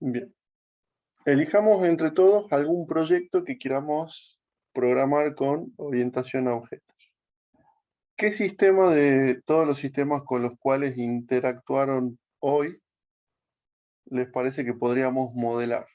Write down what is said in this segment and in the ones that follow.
Bien. Elijamos entre todos algún proyecto que queramos programar con orientación a objetos. ¿Qué sistema de todos los sistemas con los cuales interactuaron hoy les parece que podríamos modelar?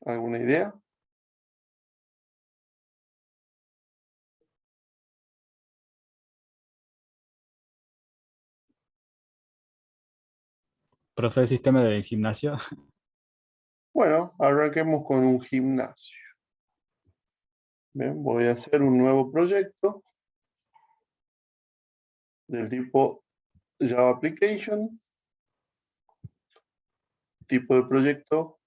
¿Alguna idea? Profe, el sistema de gimnasio. Bueno, arranquemos con un gimnasio. Bien, voy a hacer un nuevo proyecto del tipo Java Application, tipo de proyecto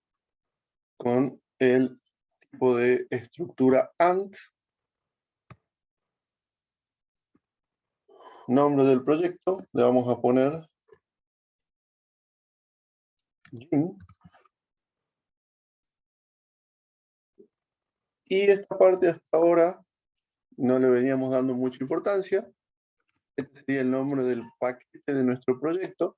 con el tipo de estructura ANT, nombre del proyecto, le vamos a poner gym. Y esta parte hasta ahora no le veníamos dando mucha importancia. Este sería el nombre del paquete de nuestro proyecto.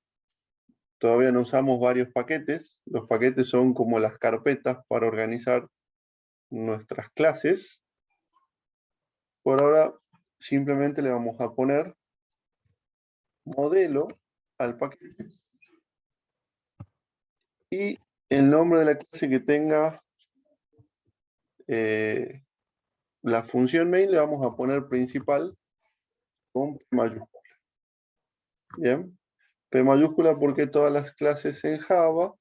Todavía no usamos varios paquetes. Los paquetes son como las carpetas para organizar nuestras clases. Por ahora simplemente le vamos a poner modelo al paquete y el nombre de la clase que tenga la función main le vamos a poner principal con P mayúscula. Bien, P mayúscula porque todas las clases en Java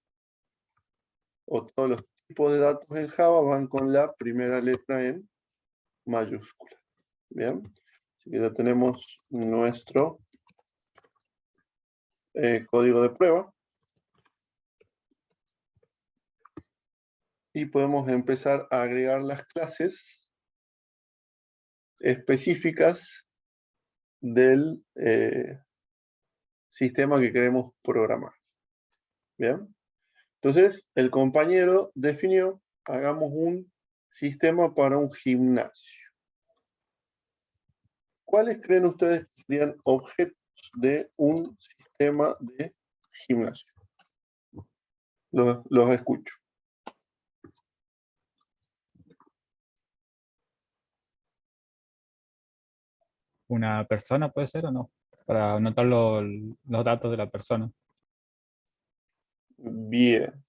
o todos los tipos de datos en Java van con la primera letra en mayúscula. Bien, así que ya tenemos nuestro código de prueba y podemos empezar a agregar las clases específicas del sistema que queremos programar. Bien, entonces el compañero definió, hagamos un sistema para un gimnasio. ¿Cuáles creen ustedes que serían objetos de un sistema de gimnasio? Los escucho. ¿Una persona puede ser o no? Para anotar los datos de la persona. Bien.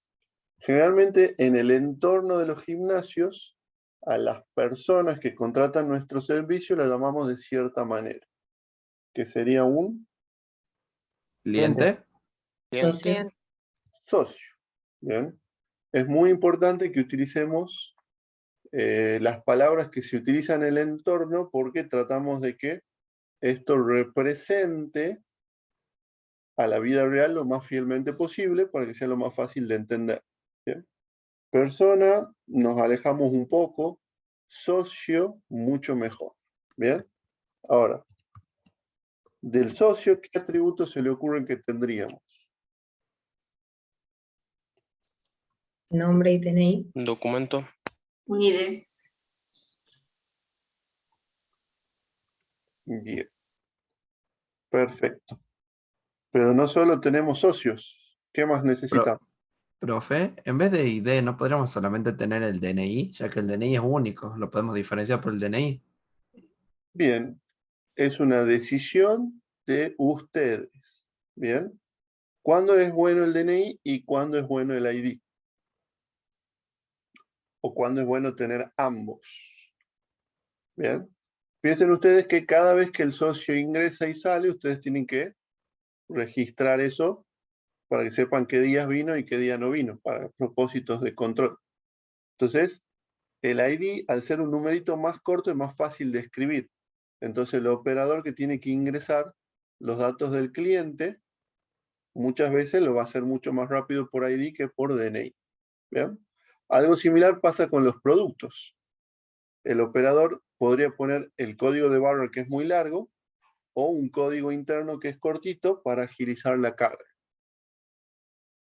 Generalmente en el entorno de los gimnasios, a las personas que contratan nuestro servicio las llamamos de cierta manera, que sería un Cliente. Socio. socio. Bien. Es muy importante que utilicemos las palabras que se utilizan en el entorno porque tratamos de que esto represente a la vida real lo más fielmente posible para que sea lo más fácil de entender. ¿Bien? Persona, nos alejamos un poco. Socio, mucho mejor. ¿Bien? Ahora, del socio, ¿qué atributos se le ocurren que tendríamos? Nombre y DNI. Un documento. Un ID. Bien. Perfecto. Pero no solo tenemos socios. ¿Qué más necesitamos? Profe, en vez de ID, ¿no podríamos solamente tener el DNI? Ya que el DNI es único, lo podemos diferenciar por el DNI. Bien. Es una decisión de ustedes. Bien. ¿Cuándo es bueno el DNI y cuándo es bueno el ID? ¿O cuándo es bueno tener ambos? Bien. Piensen ustedes que cada vez que el socio ingresa y sale, ustedes tienen que registrar eso para que sepan qué días vino y qué día no vino, para propósitos de control. Entonces, el ID, al ser un numerito más corto, es más fácil de escribir. Entonces, el operador que tiene que ingresar los datos del cliente, muchas veces lo va a hacer mucho más rápido por ID que por DNI. ¿Bien? Algo similar pasa con los productos. El operador podría poner el código de barra que es muy largo o un código interno que es cortito para agilizar la carga.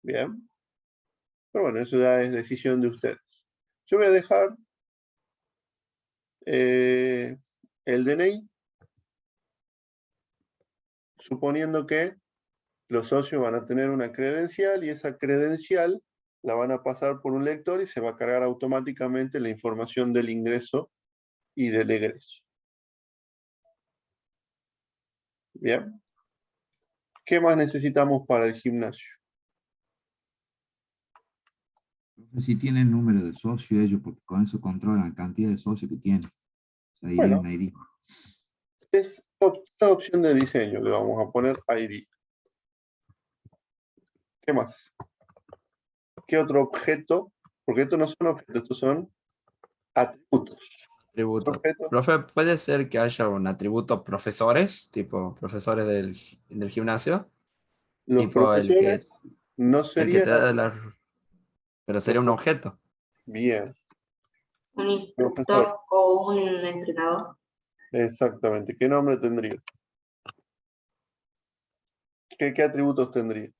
Bien. Pero bueno, eso ya es decisión de ustedes. Yo voy a dejar el DNI, suponiendo que los socios van a tener una credencial y esa credencial la van a pasar por un lector y se va a cargar automáticamente la información del ingreso y del egreso. Bien. ¿Qué más necesitamos para el gimnasio? Si tienen el número de socio ellos, porque con eso controlan la cantidad de socios que tienen. O sea, ID, Bueno. un ID. Es la opción de diseño, le vamos a poner ID. ¿Qué más? ¿Qué otro objeto? Porque estos no son objetos, estos son atributos. Atributo. Objeto. Profe, ¿puede ser que haya un atributo profesores, tipo profesores del gimnasio? Los Tipo profesores no el que serían te da la... Pero sería un los- objeto. bien. Un instructor Profesor. o un entrenador. Exactamente. ¿Qué nombre tendría? ¿Qué atributos tendría?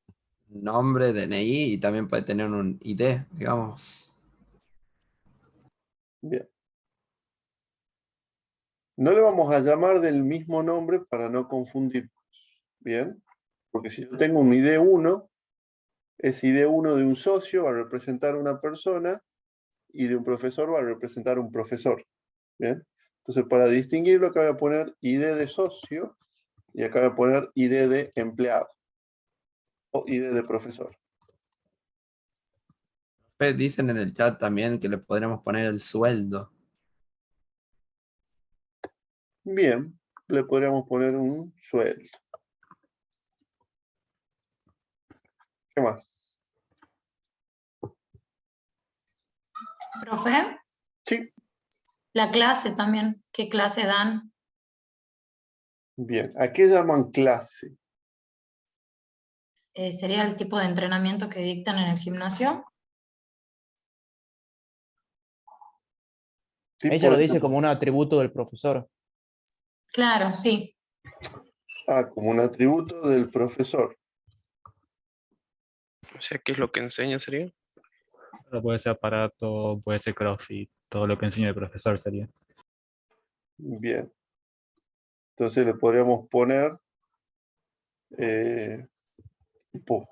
Nombre, DNI y también puede tener un ID, digamos. Bien. No le vamos a llamar del mismo nombre para no confundirnos. Bien. Porque si yo tengo un ID1, ese ID1 de un socio va a representar una persona y de un profesor va a representar un profesor. ¿Bien? Entonces, para distinguirlo, acá voy a poner ID de socio y acá voy a poner ID de empleado o ID de profesor. Dicen en el chat también que le podríamos poner el sueldo. Bien, le podríamos poner un sueldo. ¿Qué más? Profe, Sí, la clase también, ¿qué clase dan? bien. ¿A qué llaman clase? ¿Sería el tipo de entrenamiento que dictan en el gimnasio? Tipo Ella lo de- dice como un atributo del profesor. Claro, sí. como un atributo del profesor. O sea, ¿qué es lo que enseña sería? Pero puede ser aparato, puede ser CrossFit, todo lo que enseña el profesor sería. Bien. Entonces le podríamos poner tipo.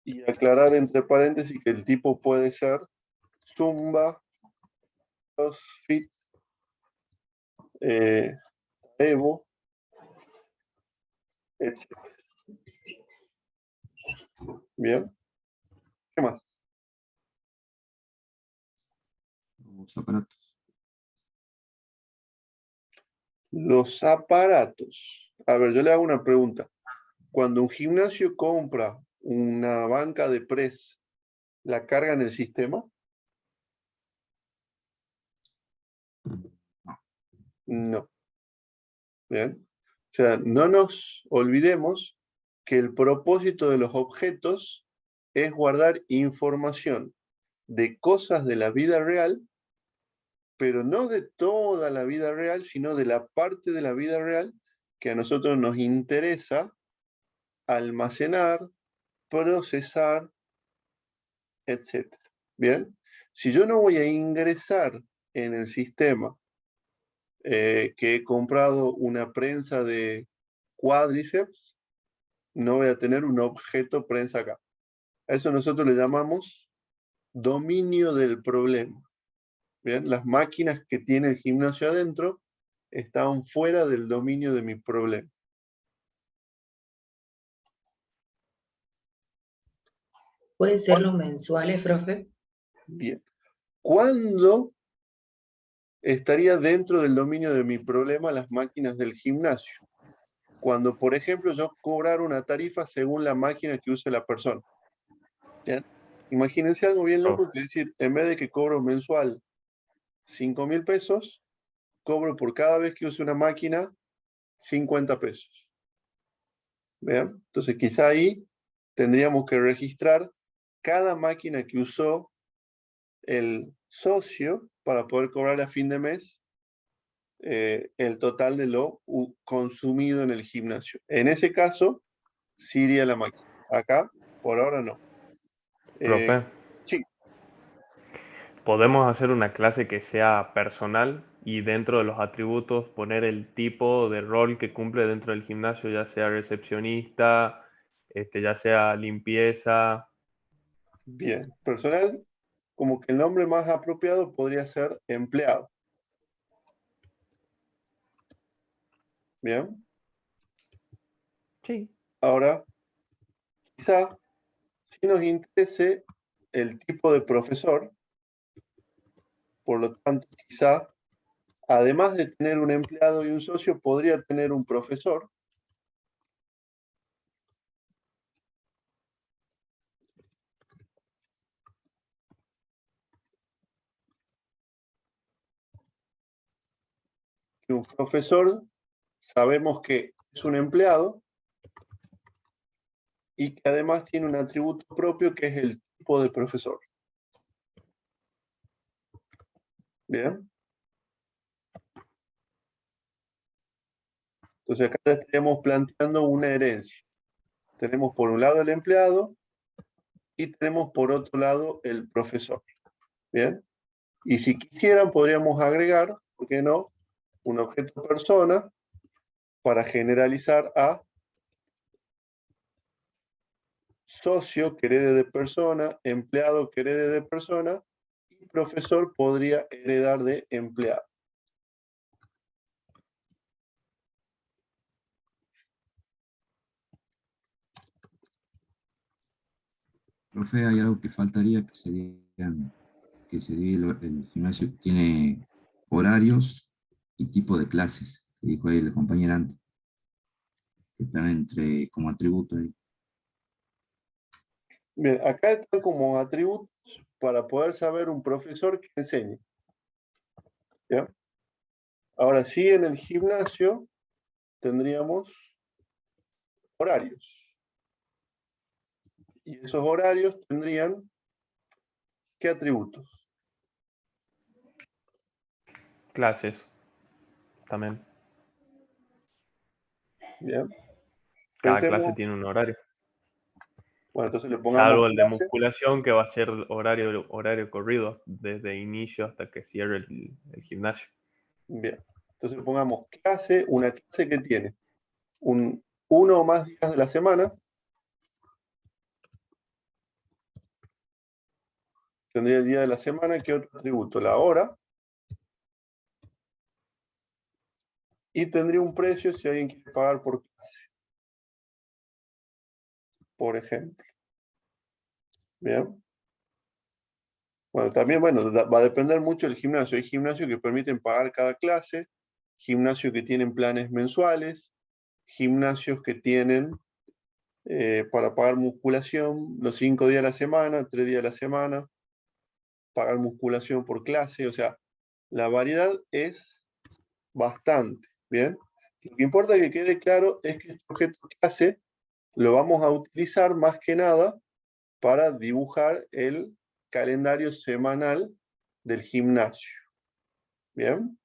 Y aclarar entre paréntesis que el tipo puede ser Zumba, CrossFit, Evo, etc. Bien. ¿Qué más? Los aparatos. Los aparatos. A ver, yo le hago una pregunta. Cuando un gimnasio compra una banca de press, ¿la carga en el sistema? No. Bien. O sea, no nos olvidemos que el propósito de los objetos es guardar información de cosas de la vida real, pero no de toda la vida real, sino de la parte de la vida real que a nosotros nos interesa almacenar, procesar, etc. Bien, si yo no voy a ingresar en el sistema que he comprado una prensa de cuádriceps, no voy a tener un objeto prensa acá. A eso nosotros le llamamos dominio del problema. Bien, las máquinas que tiene el gimnasio adentro están fuera del dominio de mi problema. ¿Pueden ser los mensuales, profe? Bien. ¿Cuándo estaría dentro del dominio de mi problema las máquinas del gimnasio? Cuando, por ejemplo, yo cobrar una tarifa según la máquina que use la persona. ¿Bien? Imagínense algo bien loco, que es decir, en vez de que cobro mensual 5.000 pesos, cobro por cada vez que use una máquina 50 pesos. ¿Vean? Entonces, quizá ahí tendríamos que registrar cada máquina que usó el socio para poder cobrar a fin de mes el total de lo consumido en el gimnasio. En ese caso, sí iría la máquina. Acá, por ahora no. Profe, sí, podemos hacer una clase que sea personal y dentro de los atributos poner el tipo de rol que cumple dentro del gimnasio, ya sea recepcionista, ya sea limpieza. bien. Personal, como que el nombre más apropiado podría ser empleado. Bien. Sí. Ahora, quizá si nos interese el tipo de profesor, por lo tanto, quizá, además de tener un empleado y un socio, podría tener un profesor. Y un profesor sabemos que es un empleado y que además tiene un atributo propio que es el tipo de profesor. Bien. Entonces acá estaríamos planteando una herencia. Tenemos por un lado el empleado y tenemos por otro lado el profesor. Bien. Y si quisieran podríamos agregar, ¿por qué no?, un objeto persona para generalizar a socio que herede de persona, empleado que herede de persona y profesor podría heredar de empleado. Profe, hay algo que faltaría que serían, que se divide el gimnasio, tiene horarios y tipo de clases, que dijo ahí la compañera antes, que están entre, como atributos ahí. Bien, acá están como atributos para poder saber un profesor que enseñe. ¿Ya? Ahora sí, en el gimnasio tendríamos horarios. Y esos horarios tendrían, ¿qué atributos? Clases también. Bien. Cada clase Pensemos, tiene un horario. bueno, entonces le Salvo pongamos el de clase. musculación, que va a ser horario corrido, desde inicio hasta que cierre el gimnasio. Bien. Entonces pongamos clase, una clase que tiene uno o más días de la semana. Tendría el día de la semana, ¿qué otro atributo? La hora. Y tendría un precio si alguien quiere pagar por clase. Por ejemplo. Bien. Bueno, también, bueno, va a depender mucho del gimnasio. Hay gimnasios que permiten pagar cada clase, gimnasios que tienen planes mensuales, gimnasios que tienen para pagar musculación los 5 días a la semana, 3 días a la semana, pagar musculación por clase. O sea, la variedad es bastante. Bien. Lo que importa que quede claro es que este objeto clase lo vamos a utilizar más que nada para dibujar el calendario semanal del gimnasio. Bien.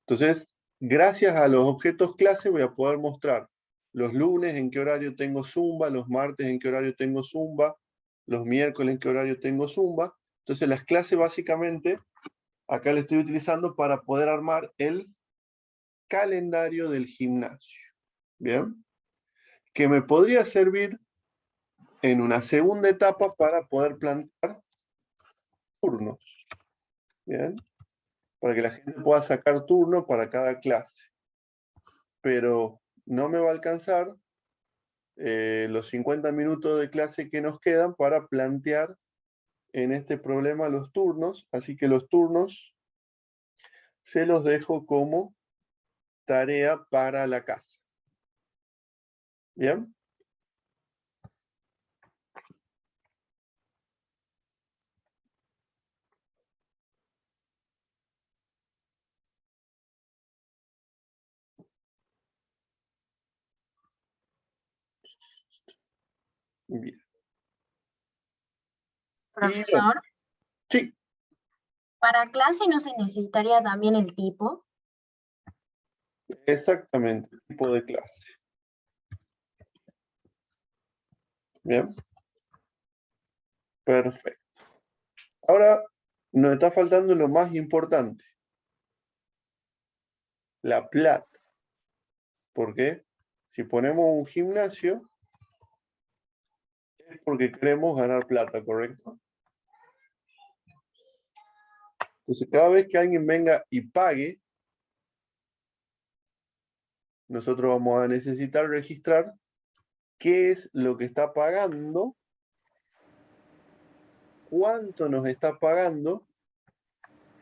Entonces, gracias a los objetos clase voy a poder mostrar los lunes en qué horario tengo Zumba, los martes en qué horario tengo Zumba, los miércoles en qué horario tengo Zumba. Entonces, las clases básicamente acá le estoy utilizando para poder armar el calendario del gimnasio. Bien. Que me podría servir en una segunda etapa para poder plantear turnos. Bien. Para que la gente pueda sacar turno para cada clase. Pero no me va a alcanzar los 50 minutos de clase que nos quedan para plantear en este problema los turnos, así que los turnos se los dejo como tarea para la casa. ¿Bien? Bien. Profesor, Sí, para clase no se necesitaría también el tipo. exactamente, tipo de clase. Bien. Perfecto. Ahora nos está faltando lo más importante. La plata. ¿Por qué? Si ponemos un gimnasio, es porque queremos ganar plata, ¿correcto? Entonces, cada vez que alguien venga y pague, nosotros vamos a necesitar registrar qué es lo que está pagando, cuánto nos está pagando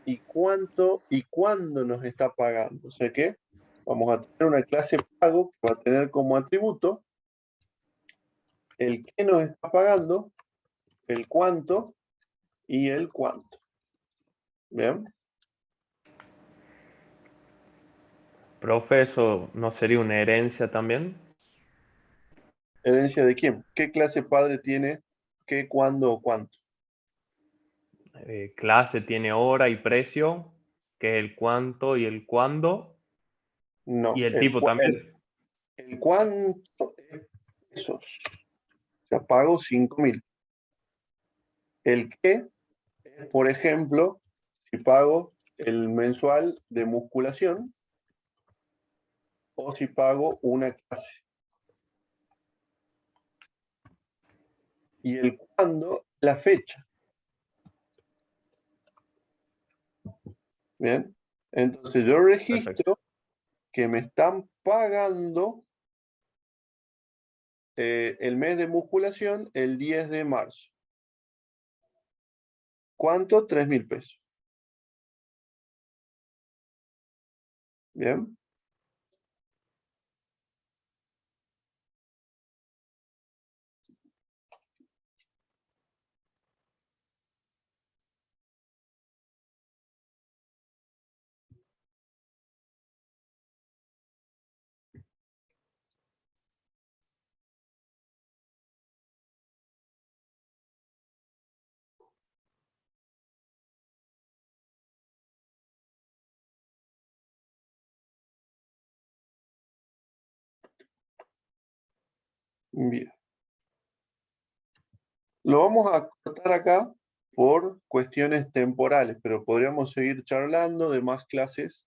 y cuánto y cuándo nos está pagando. O sea que vamos a tener una clase pago que va a tener como atributo el que nos está pagando, el cuánto y el cuánto. ¿Bien? Profe, ¿eso no sería una herencia también? ¿Herencia de quién? ¿Qué clase padre tiene qué, cuándo o cuánto? Clase tiene hora y precio, que es el cuánto y el cuándo, No. y el tipo también. El cuánto es pesos. O sea, pago 5.000. El qué es, por ejemplo, si pago el mensual de musculación o si pago una clase. Y el cuándo, la fecha. Bien. Entonces yo registro Perfecto. que me están pagando el mes de musculación el 10 de marzo. ¿Cuánto? 3.000 pesos. Bien. Bien. Lo vamos a cortar acá por cuestiones temporales, pero podríamos seguir charlando de más clases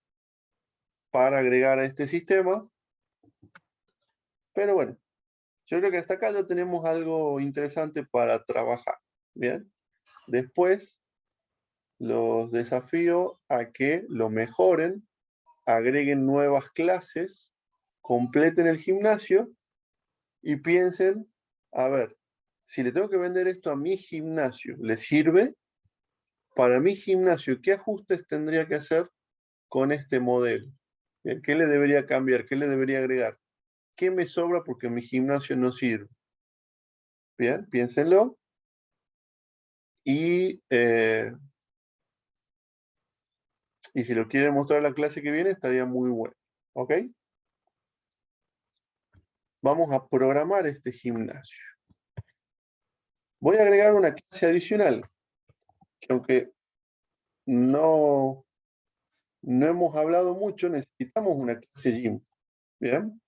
para agregar a este sistema. Pero bueno, yo creo que hasta acá ya tenemos algo interesante para trabajar. Bien. Después los desafío a que lo mejoren, agreguen nuevas clases, completen el gimnasio y piensen, a ver, si le tengo que vender esto a mi gimnasio, ¿le sirve? Para mi gimnasio, ¿qué ajustes tendría que hacer con este modelo? ¿Qué le debería cambiar? ¿Qué le debería agregar? ¿Qué me sobra porque mi gimnasio no sirve? Bien, piénsenlo. Y si lo quieren mostrar la clase que viene, estaría muy bueno. ¿Ok? Vamos a programar este gimnasio. Voy a agregar una clase adicional, que aunque no hemos hablado mucho, necesitamos una clase gym. ¿Bien?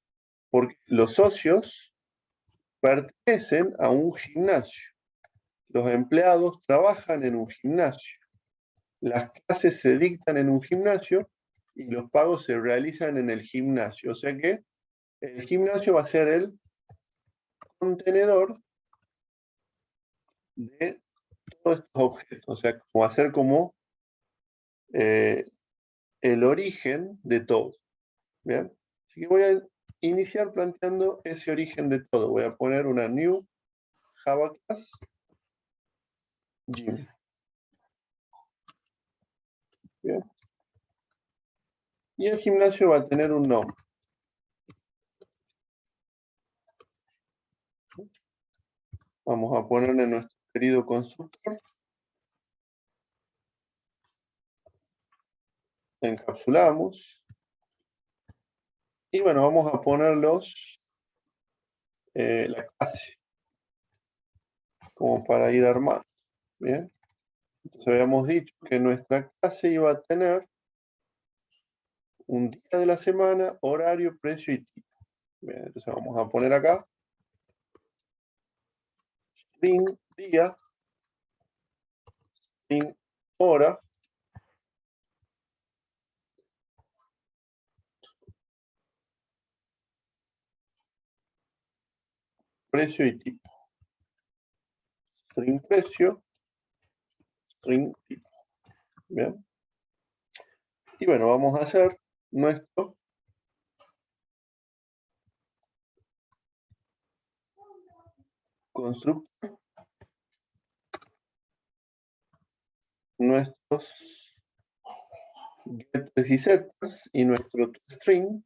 Porque los socios pertenecen a un gimnasio. Los empleados trabajan en un gimnasio. Las clases se dictan en un gimnasio y los pagos se realizan en el gimnasio. O sea que el gimnasio va a ser el contenedor de todos estos objetos. O sea, va a ser como el origen de todo. ¿Bien? Así que voy a iniciar planteando ese origen de todo. Voy a poner una new Java class gym. ¿Bien? Y el gimnasio va a tener un nombre. Vamos a ponerle nuestro querido constructor. Encapsulamos. Y bueno, vamos a poner la clase. Como para ir armando. Bien. Entonces habíamos dicho que nuestra clase iba a tener un día de la semana, horario, precio y tipo. Bien, entonces vamos a poner acá string día string hora precio y tipo. String precio, string tipo. Bien. Y bueno, vamos a hacer nuestro constructor, nuestros getters y setters y nuestro string.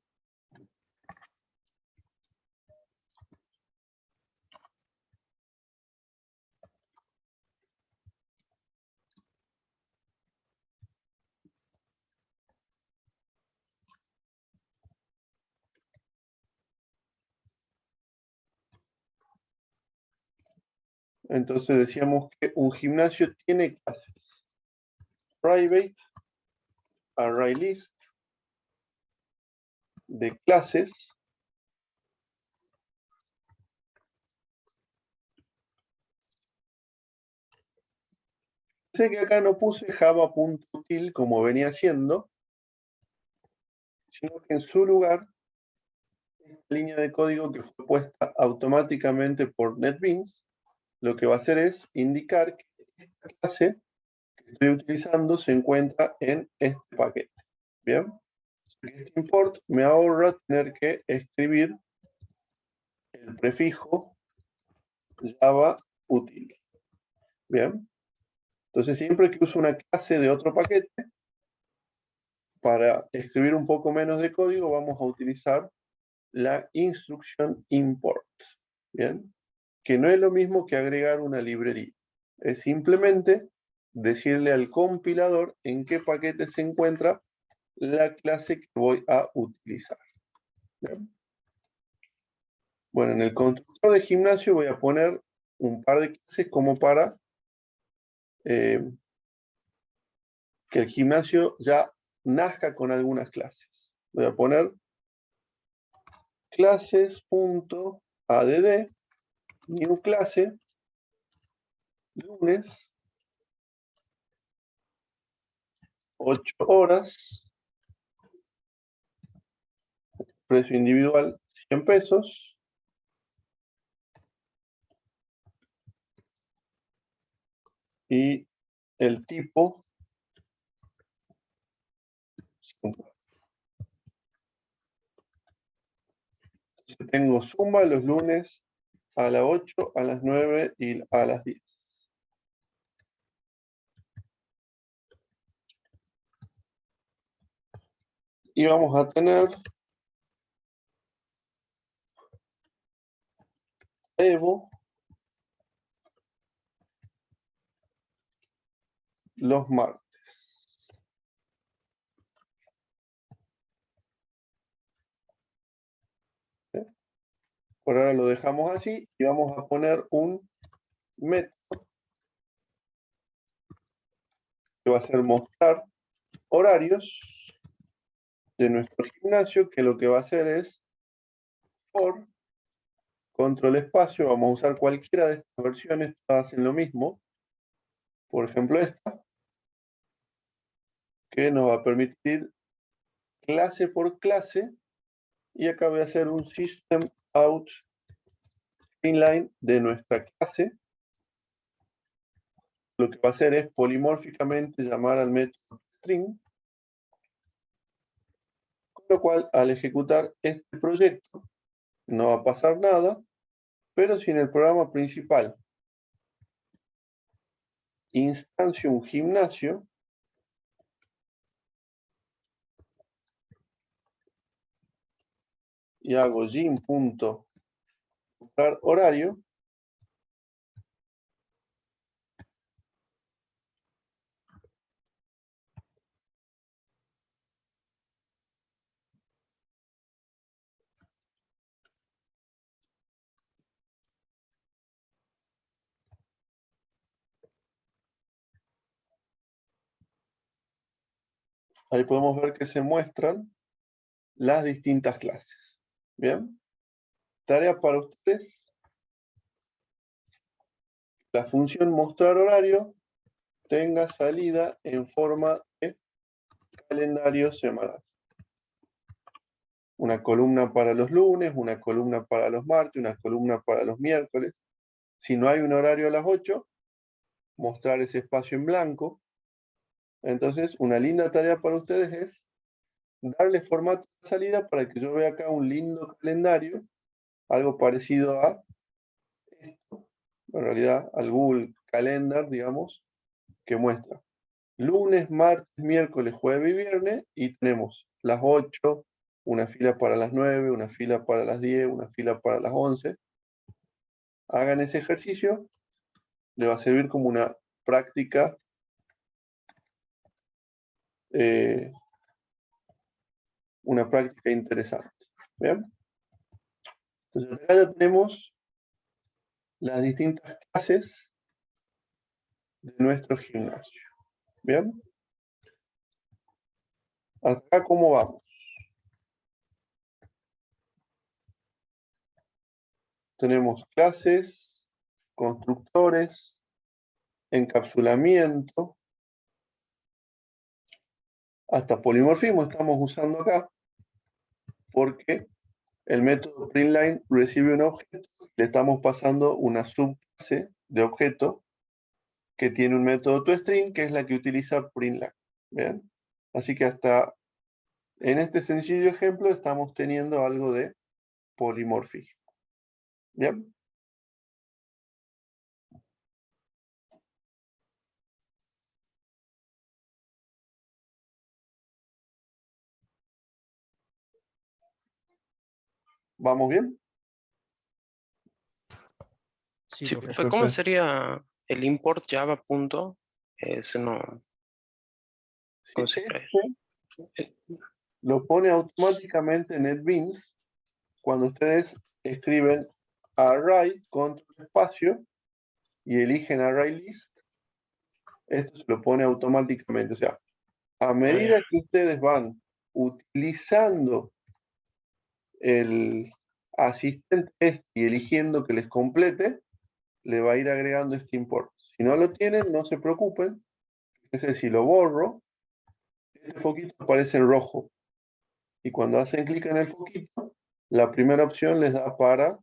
Entonces decíamos que un gimnasio tiene clases. Private, ArrayList, de clases. Sé que acá no puse java.util como venía haciendo, sino que en su lugar, esta línea de código que fue puesta automáticamente por NetBeans, lo que va a hacer es indicar que esta clase que estoy utilizando se encuentra en este paquete. Bien, este import me ahorra tener que escribir el prefijo Java util. Bien, entonces siempre que uso una clase de otro paquete, para escribir un poco menos de código vamos a utilizar la instrucción import. Bien, que no es lo mismo que agregar una librería. Es simplemente decirle al compilador en qué paquete se encuentra la clase que voy a utilizar. ¿Bien? Bueno, en el constructor de gimnasio voy a poner un par de clases como para que el gimnasio ya nazca con algunas clases. Voy a poner clases.add new clase lunes 8 horas, precio individual 100 pesos. Y el tipo tengo Zumba los lunes a las 8, a las 9 y a las 10. Y vamos a tener Evo los martes. Por ahora lo dejamos así y vamos a poner un método que va a ser mostrar horarios de nuestro gimnasio, que lo que va a hacer es for control espacio. Vamos a usar cualquiera de estas versiones, todas hacen lo mismo. Por ejemplo esta, que nos va a permitir clase por clase, y acá voy a hacer un system out inline de nuestra clase. Lo que va a hacer es polimórficamente llamar al método string, con lo cual al ejecutar este proyecto no va a pasar nada, pero si en el programa principal instancio un gimnasio, y hago gym.mostrar horario, ahí podemos ver que se muestran las distintas clases. Bien, tarea para ustedes. La función mostrar horario tenga salida en forma de calendario semanal. Una columna para los lunes, una columna para los martes, una columna para los miércoles. Si no hay un horario a las 8, mostrar ese espacio en blanco. Entonces, una linda tarea para ustedes es darle formato de salida para que yo vea acá un lindo calendario, algo parecido a esto, en realidad al Google Calendar, digamos, que muestra lunes, martes, miércoles, jueves y viernes, y tenemos las 8, una fila para las 9, una fila para las 10, una fila para las 11. Hagan ese ejercicio, le va a servir como una práctica interesante. ¿Bien? Entonces acá ya tenemos las distintas clases de nuestro gimnasio. ¿Bien? Hasta acá, ¿cómo vamos? Tenemos clases, constructores, encapsulamiento, hasta polimorfismo estamos usando acá, porque el método printline recibe un objeto, le estamos pasando una subclase de objeto que tiene un método toString, que es la que utiliza printline. ¿Bien? Así que hasta en este sencillo ejemplo estamos teniendo algo de polimorfismo. ¿Bien? ¿Vamos bien? Sí, Sí, profe, ¿cómo profe. sería el import Java punto? Ese no. ¿Cómo Sí, sería? lo pone automáticamente en NetBeans cuando ustedes escriben array control espacio y eligen array list. Esto se lo pone automáticamente. O sea, a medida que ustedes van utilizando el asistente y eligiendo que les complete, le va a ir agregando este import. Si no lo tienen, no se preocupen. Fíjense, si lo borro, este foquito aparece en rojo. Y cuando hacen clic en el foquito, la primera opción les da para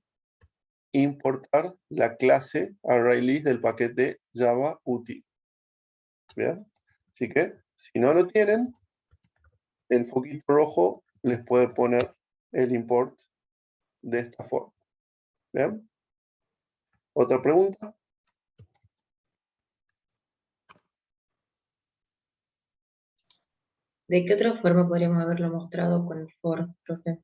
importar la clase ArrayList del paquete Java útil. ¿Bien? Así que, si no lo tienen, el foquito rojo les puede poner el import de esta forma. ¿Bien? ¿Otra pregunta? ¿De qué otra forma podríamos haberlo mostrado con el for, profe?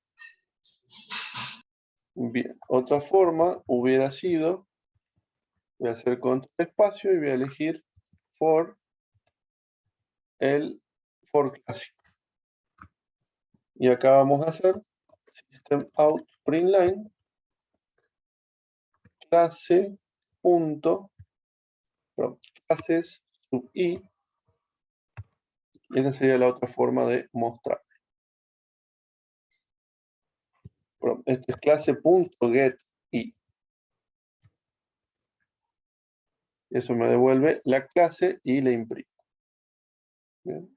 Bien, otra forma hubiera sido, voy a hacer control espacio y voy a elegir el for clásico. Y acá vamos a hacer system out println clase punto, clases sub i. Esa sería la otra forma de mostrar. Este es clase.get i. Eso me devuelve la clase y la imprimo. Bien.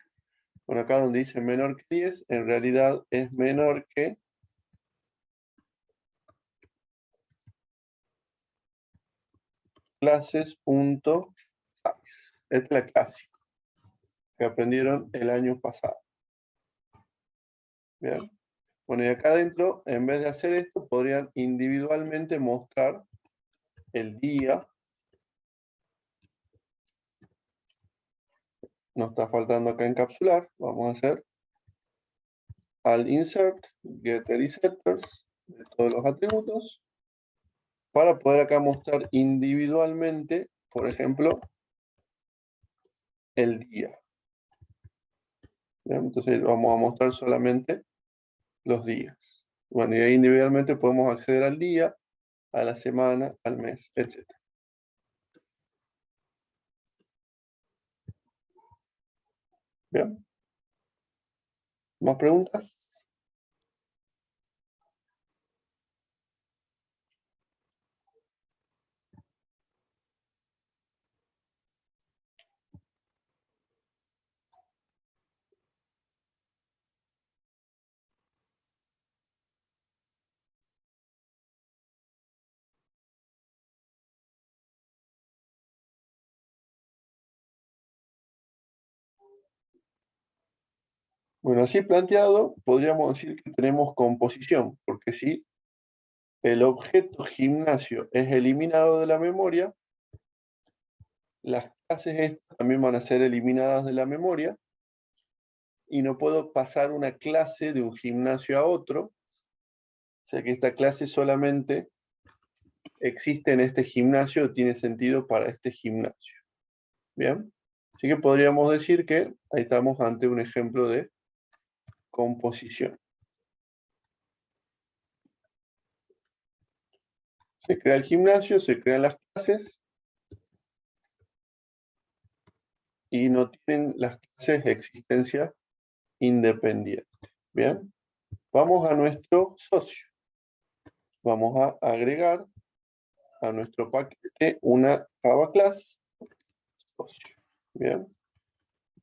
Bueno, acá donde dice menor que 10, en realidad es menor que clases.size. Esta es la clásica que aprendieron el año pasado. Bien. Bueno, y acá adentro, en vez de hacer esto, podrían individualmente mostrar el día. Nos está faltando acá encapsular. Vamos a hacer al insert, getter y setters de todos los atributos para poder acá mostrar individualmente, por ejemplo, el día. ¿Bien? Entonces vamos a mostrar solamente los días. Bueno, y ahí individualmente podemos acceder al día, a la semana, al mes, etc. Bien. ¿Más preguntas? Bueno, así planteado, podríamos decir que tenemos composición, porque si el objeto gimnasio es eliminado de la memoria, las clases estas también van a ser eliminadas de la memoria, y no puedo pasar una clase de un gimnasio a otro, o sea que esta clase solamente existe en este gimnasio, tiene sentido para este gimnasio. Bien, así que podríamos decir que ahí estamos ante un ejemplo de composición. Se crea el gimnasio, se crean las clases y no tienen las clases existencia independiente. Bien, vamos a nuestro socio. Vamos a agregar a nuestro paquete una Java class socio. Bien,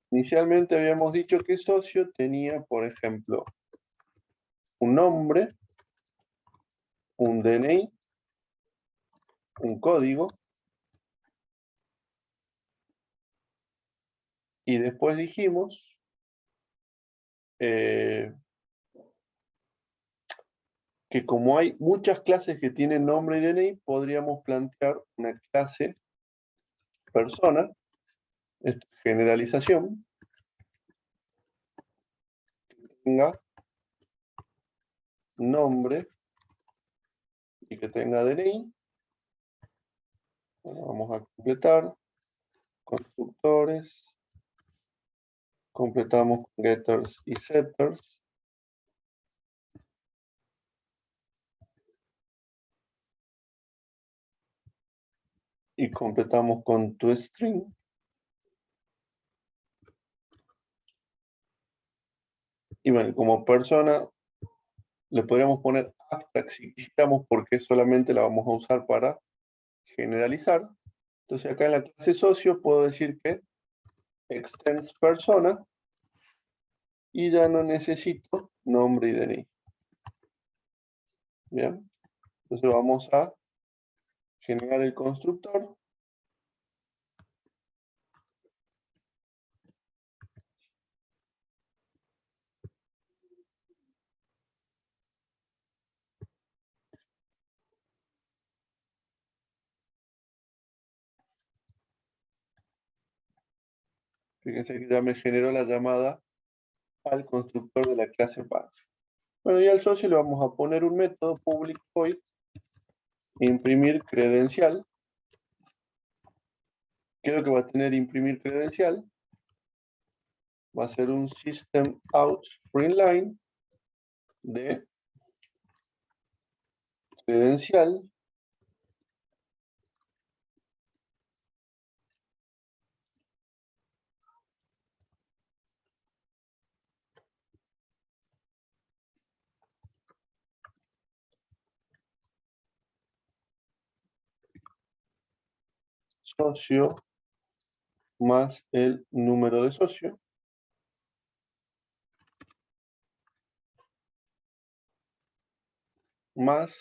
inicialmente habíamos dicho que socio tenía, por ejemplo, un nombre, un DNI, un código, y después dijimos que como hay muchas clases que tienen nombre y DNI, podríamos plantear una clase persona, esto es generalización, que tenga nombre y que tenga DNI. Bueno, vamos a completar constructores, completamos con getters y setters. Y completamos con toString. Y bueno, como persona le podríamos poner abstract si quisiéramos, porque solamente la vamos a usar para generalizar. Entonces acá en la clase socio puedo decir que extends persona y ya no necesito nombre y DNI. Bien, entonces vamos a generar el constructor. Fíjense que ya me generó la llamada al constructor de la clase path. Bueno, y al socio le vamos a poner un método public void imprimir credencial. ¿Qué es lo que va a tener imprimir credencial? Va a ser un system out line de credencial socio más el número de socio más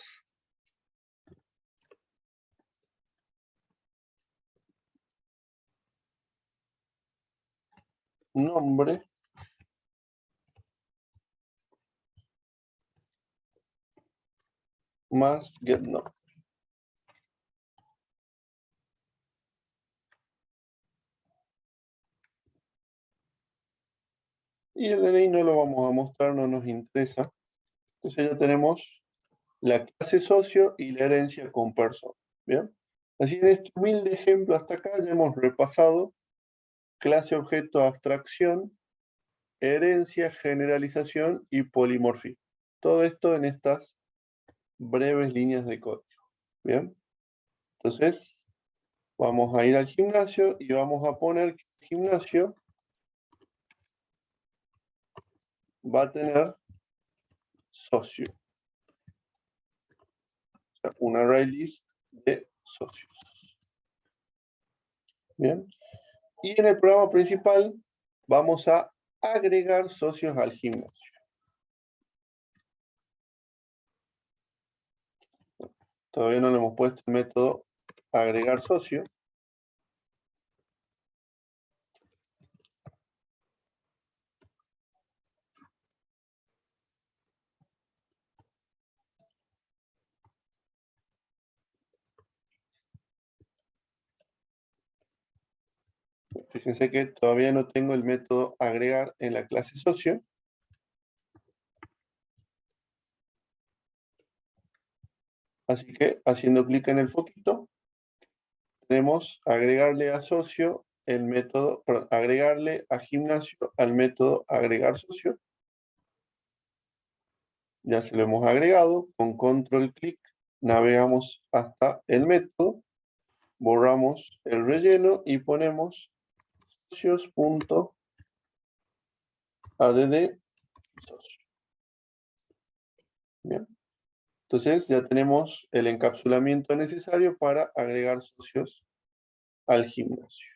nombre más getNome. Y el DNI no lo vamos a mostrar, no nos interesa. Entonces ya tenemos la clase socio y la herencia con persona. ¿Bien? Así en este humilde ejemplo hasta acá ya hemos repasado clase, objeto, abstracción, herencia, generalización y polimorfismo. Todo esto en estas breves líneas de código. Bien, entonces vamos a ir al gimnasio y vamos a poner que el gimnasio va a tener socio. O sea, un array list de socios. Bien, y en el programa principal vamos a agregar socios al gimnasio. Todavía no le hemos puesto el método agregar socio. Fíjense que todavía no tengo el método agregar en la clase socio. Así que haciendo clic en el foquito, tenemos agregarle a socio el método, perdón, agregarle a gimnasio al método agregar socio. Ya se lo hemos agregado, con control clic navegamos hasta el método, borramos el relleno y ponemos socios.add socio. Bien. Entonces ya tenemos el encapsulamiento necesario para agregar socios al gimnasio.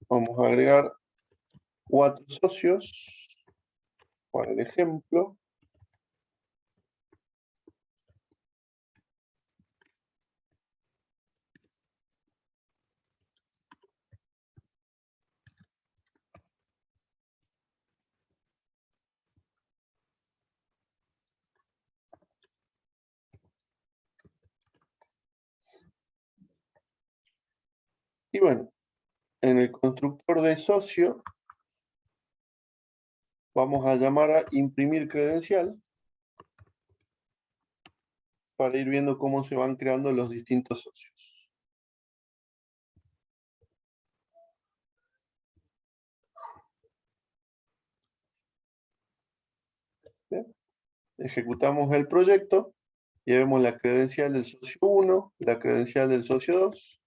Vamos a agregar 4 socios para el ejemplo. Y bueno, en el constructor de socio vamos a llamar a imprimir credencial para ir viendo cómo se van creando los distintos socios. Bien. Ejecutamos el proyecto y vemos la credencial del socio 1, la credencial del socio 2,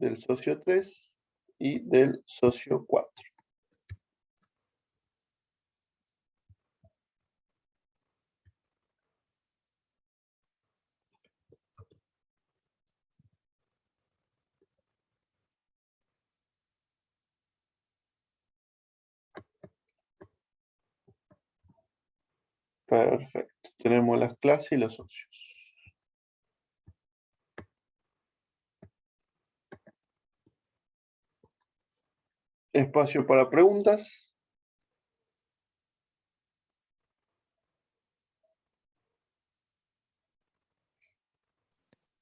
del socio 3 y del socio 4. Perfecto. Tenemos las clases y los socios. Espacio para preguntas.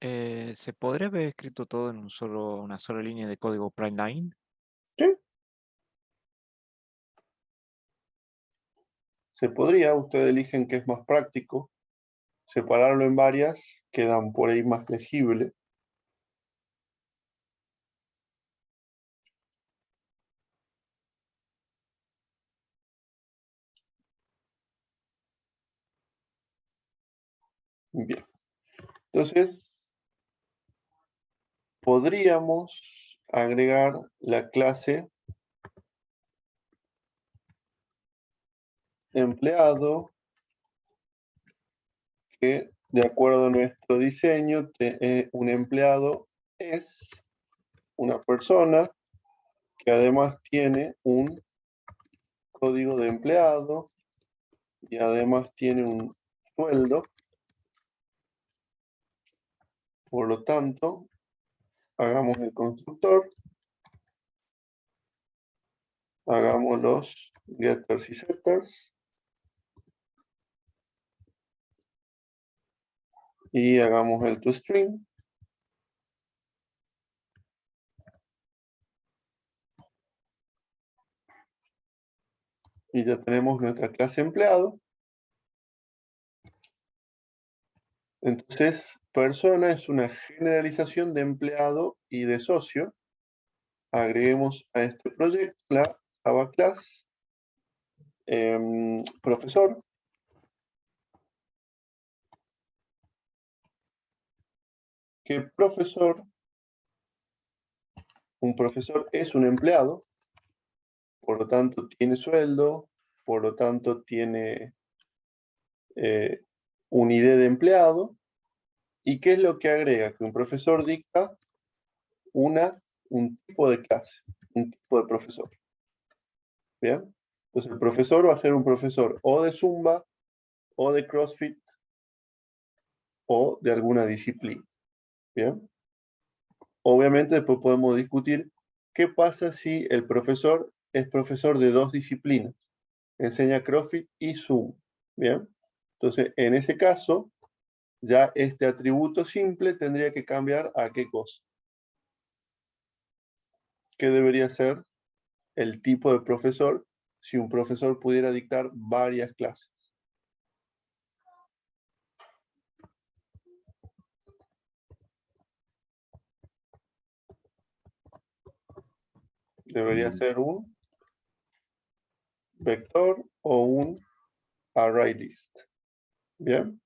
¿Se podría haber escrito todo en una sola línea de código Primeline? Sí. Se podría, ustedes eligen que es más práctico. Separarlo en varias, quedan por ahí más legible. Bien. Entonces, podríamos agregar la clase empleado que, de acuerdo a nuestro diseño, un empleado es una persona que además tiene un código de empleado y además tiene un sueldo. Por lo tanto, hagamos el constructor, hagamos los getters y setters y hagamos el toString. Y ya tenemos nuestra clase empleado. Entonces, persona es una generalización de empleado y de socio. Agreguemos a este proyecto la Java class profesor. Que profesor, un profesor es un empleado, por lo tanto tiene sueldo, por lo tanto tiene un ID de empleado. ¿Y qué es lo que agrega? Que un profesor dicta un tipo de clase, un tipo de profesor. ¿Bien? Entonces el profesor va a ser un profesor o de Zumba, o de CrossFit, o de alguna disciplina. ¿Bien? Obviamente después podemos discutir qué pasa si el profesor es profesor de 2 disciplinas. Enseña CrossFit y Zumba. ¿Bien? Entonces, en ese caso, ya este atributo simple tendría que cambiar a qué cosa. ¿Qué debería ser el tipo de profesor si un profesor pudiera dictar varias clases? Debería ser un vector o un array list. Bien.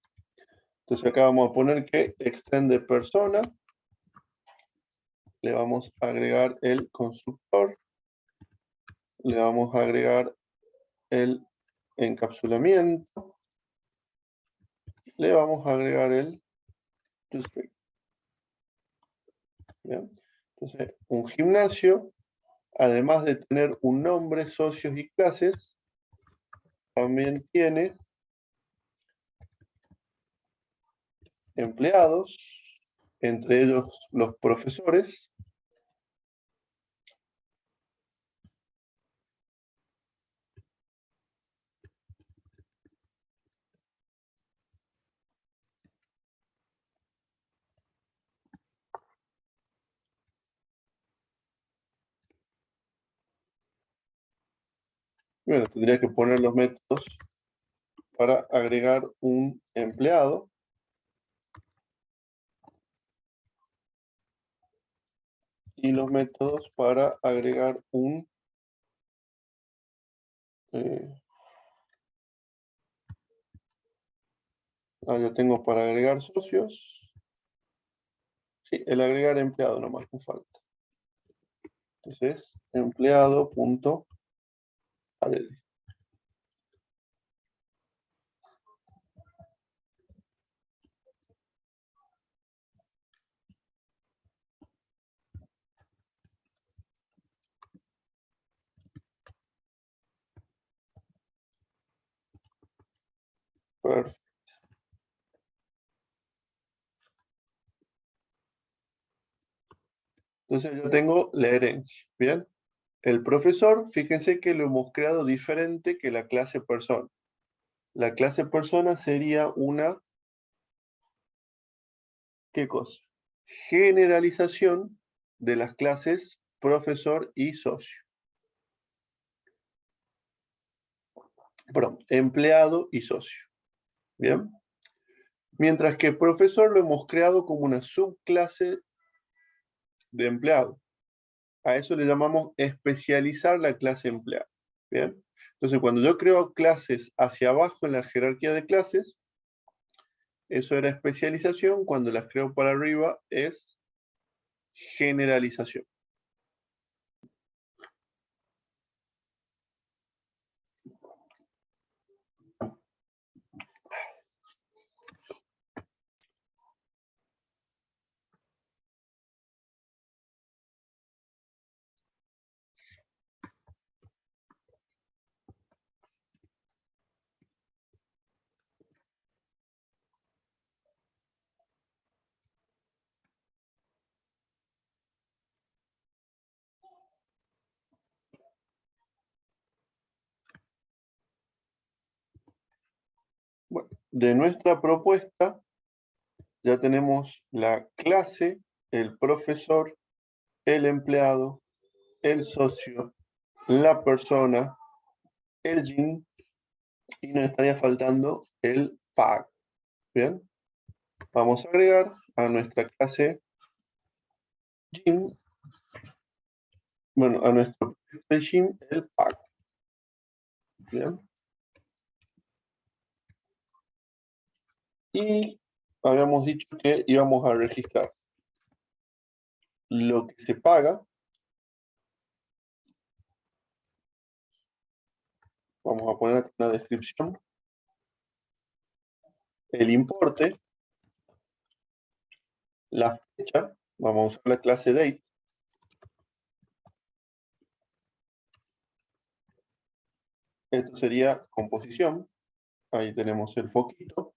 Entonces acá vamos a poner que extend de persona. Le vamos a agregar el constructor. Le vamos a agregar el encapsulamiento. Le vamos a agregar el toString. Bien. Entonces, un gimnasio, además de tener un nombre, socios y clases, también tiene empleados, entre ellos los profesores, bueno, tendría que poner los métodos para agregar un empleado. Y los métodos para agregar un ya tengo para agregar socios. Sí, el agregar empleado nomás me falta. Entonces, empleado.add. Perfecto. Entonces yo tengo la herencia. Bien. El profesor, fíjense que lo hemos creado diferente que la clase persona. La clase persona sería una, ¿qué cosa? Generalización de las clases profesor y socio. Perdón, empleado y socio. Bien. Mientras que profesor lo hemos creado como una subclase de empleado. A eso le llamamos especializar la clase empleado. Bien. Entonces, cuando yo creo clases hacia abajo en la jerarquía de clases, eso era especialización. Cuando las creo para arriba es generalización. Bueno, de nuestra propuesta ya tenemos la clase, el profesor, el empleado, el socio, la persona, el gym, y nos estaría faltando el pago. Bien, vamos a agregar a nuestra clase gym, bueno, a nuestro gym el pago. Bien. Y habíamos dicho que íbamos a registrar lo que se paga. Vamos a poner aquí una descripción. El importe. La fecha. Vamos a usar la clase date. Esto sería composición. Ahí tenemos el foquito.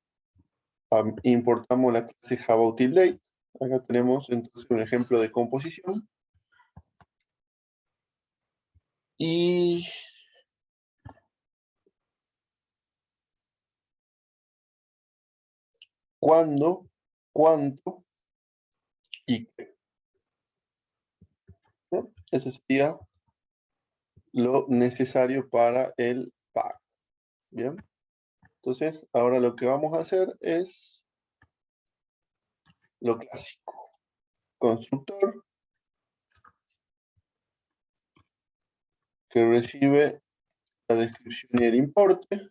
Importamos la clase JavaUtilDate. Acá tenemos entonces un ejemplo de composición. Y cuándo, cuánto y qué. ¿No? Ese sería lo necesario para el pago. Bien. Entonces, ahora lo que vamos a hacer es lo clásico. Constructor que recibe la descripción y el importe.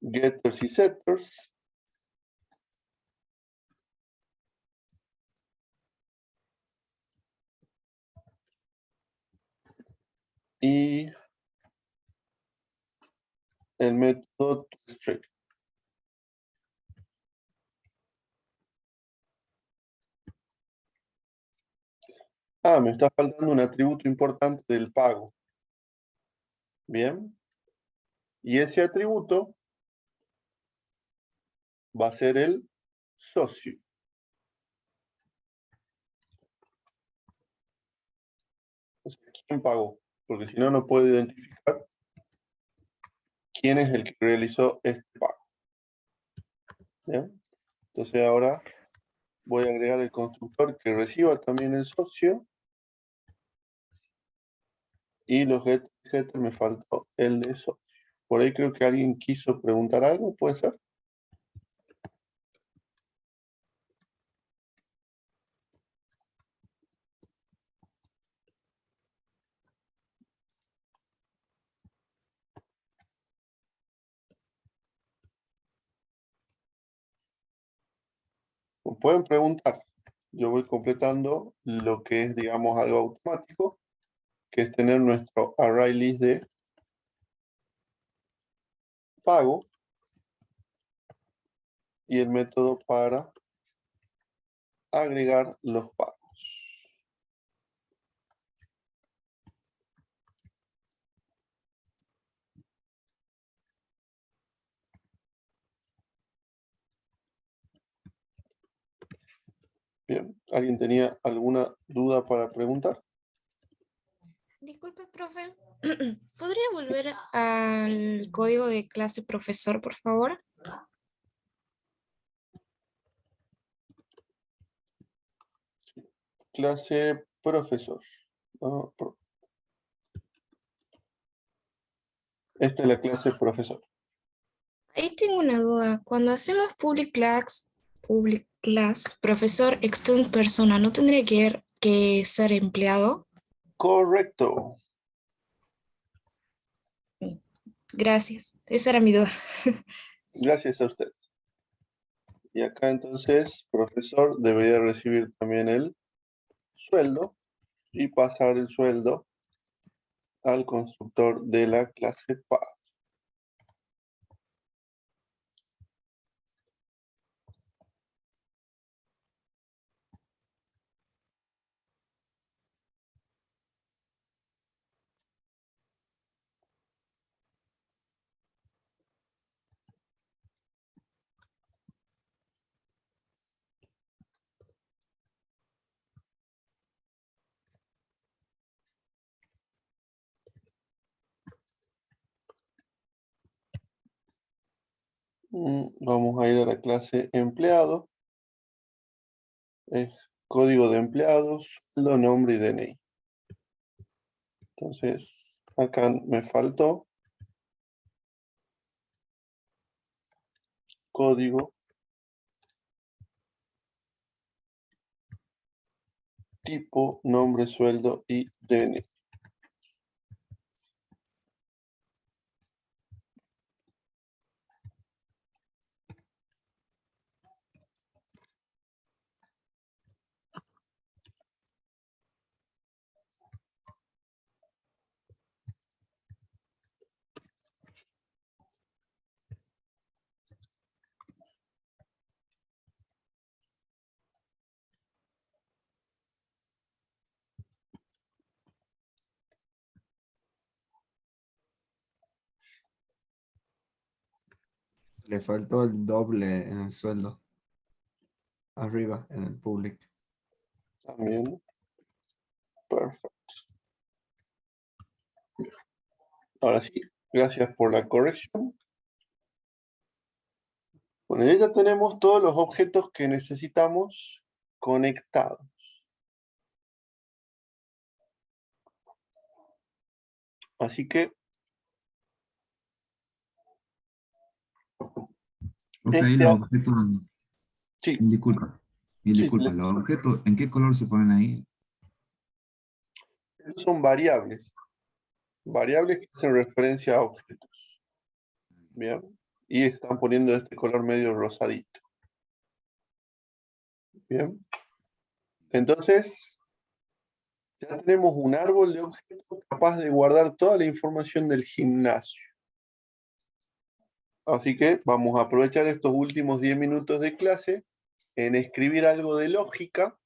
Getters y setters. Y el método toString. Ah, me está faltando un atributo importante del pago. Bien. Y ese atributo va a ser el socio. O sea, ¿quién pagó? Porque si no, no puedo identificar quién es el que realizó este pago. ¿Bien? Entonces ahora voy a agregar el constructor que reciba también el socio. Y los getters me faltó el de socio. Por ahí creo que alguien quiso preguntar algo, ¿puede ser? Pueden preguntar. Yo voy completando lo que es, digamos, algo automático, que es tener nuestro array list de pago y el método para agregar los pagos. Bien, ¿alguien tenía alguna duda para preguntar? Disculpe, profe. ¿Podría volver al código de clase profesor, por favor? Clase profesor. No, esta es la clase profesor. Ahí tengo una duda. Cuando hacemos public class, profesor extend persona, ¿no tendría que ser empleado? Correcto. Gracias. Esa era mi duda. Gracias a usted. Y acá entonces, profesor debería recibir también el sueldo y pasar el sueldo al constructor de la clase path. Vamos a ir a la clase empleado. Es código de empleados, sueldo, nombre y DNI. Entonces, acá me faltó código, tipo, nombre, sueldo y DNI. Le faltó el doble en el sueldo. Arriba, en el public. También. Perfecto. Ahora sí, gracias por la corrección. Bueno, ya tenemos todos los objetos que necesitamos conectados. Así que O sea, ahí este, los objetos, sí, disculpa, sí, los objetos, ¿en qué color se ponen ahí? estos son variables. Variables que hacen referencia a objetos. Bien. Y están poniendo este color medio rosadito. Bien. Entonces, ya tenemos un árbol de objetos capaz de guardar toda la información del gimnasio. Así que vamos a aprovechar estos últimos 10 minutos de clase en escribir algo de lógica